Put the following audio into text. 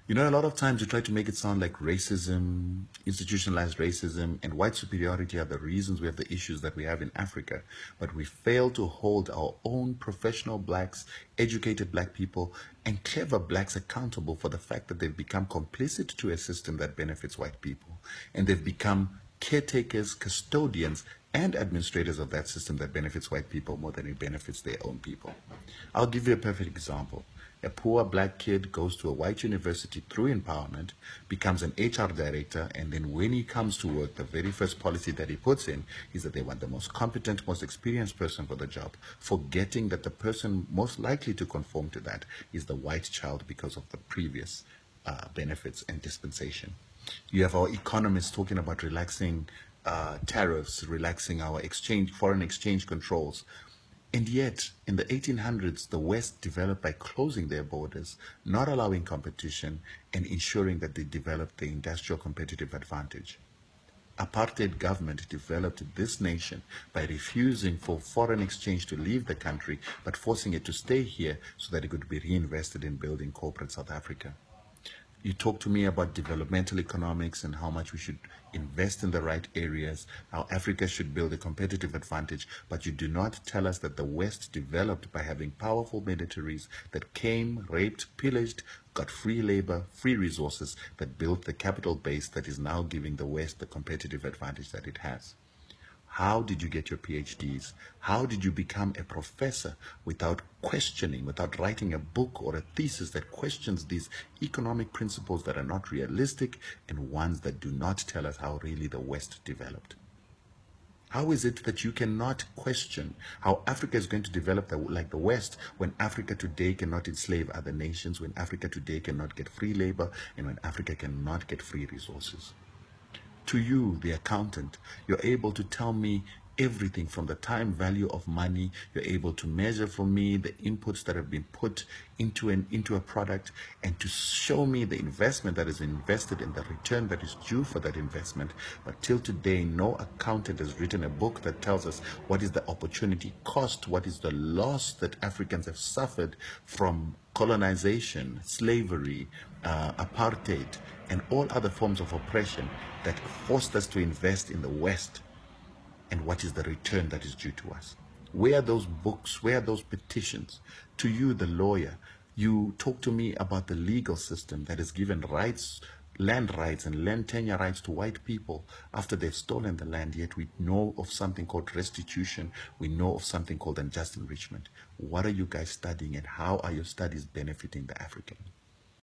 You know, a lot of times we try to make it sound like racism, institutionalized racism, and white superiority are the reasons we have the issues that we have in Africa. But we fail to hold our own professional blacks, educated black people, and clever blacks accountable for the fact that they've become complicit to a system that benefits white people. And they've become caretakers, custodians, and administrators of that system that benefits white people more than it benefits their own people. I'll give you a perfect example. A poor black kid goes to a white university through empowerment, becomes an HR director, and then when he comes to work, the very first policy that he puts in is that they want the most competent, most experienced person for the job, forgetting that the person most likely to conform to that is the white child because of the previous benefits and dispensation. You have our economists talking about relaxing tariffs, relaxing our foreign exchange controls. And yet, in the 1800s, the West developed by closing their borders, not allowing competition, and ensuring that they developed the industrial competitive advantage. Apartheid government developed this nation by refusing for foreign exchange to leave the country, but forcing it to stay here so that it could be reinvested in building corporate South Africa. You talk to me about developmental economics and how much we should invest in the right areas, how Africa should build a competitive advantage, but you do not tell us that the West developed by having powerful militaries that came, raped, pillaged, got free labor, free resources, that built the capital base that is now giving the West the competitive advantage that it has. How did you get your PhDs? How did you become a professor without questioning, without writing a book or a thesis that questions these economic principles that are not realistic and ones that do not tell us how really the West developed? How is it that you cannot question how Africa is going to develop like the West when Africa today cannot enslave other nations, when Africa today cannot get free labor, and when Africa cannot get free resources? To you, the accountant, you're able to tell me everything from the time value of money. You're able to measure for me the inputs that have been put into a product, and to show me the investment that is invested and the return that is due for that investment. But till today, no accountant has written a book that tells us what is the opportunity cost, what is the loss that Africans have suffered from colonization, slavery, apartheid, and all other forms of oppression that forced us to invest in the West, and what is the return that is due to us. Where are those books? Where are those petitions? To you, the lawyer, you talk to me about the legal system that has given rights, land rights and land tenure rights to white people after they've stolen the land, yet we know of something called restitution. We know of something called unjust enrichment. What are you guys studying, and how are your studies benefiting the African?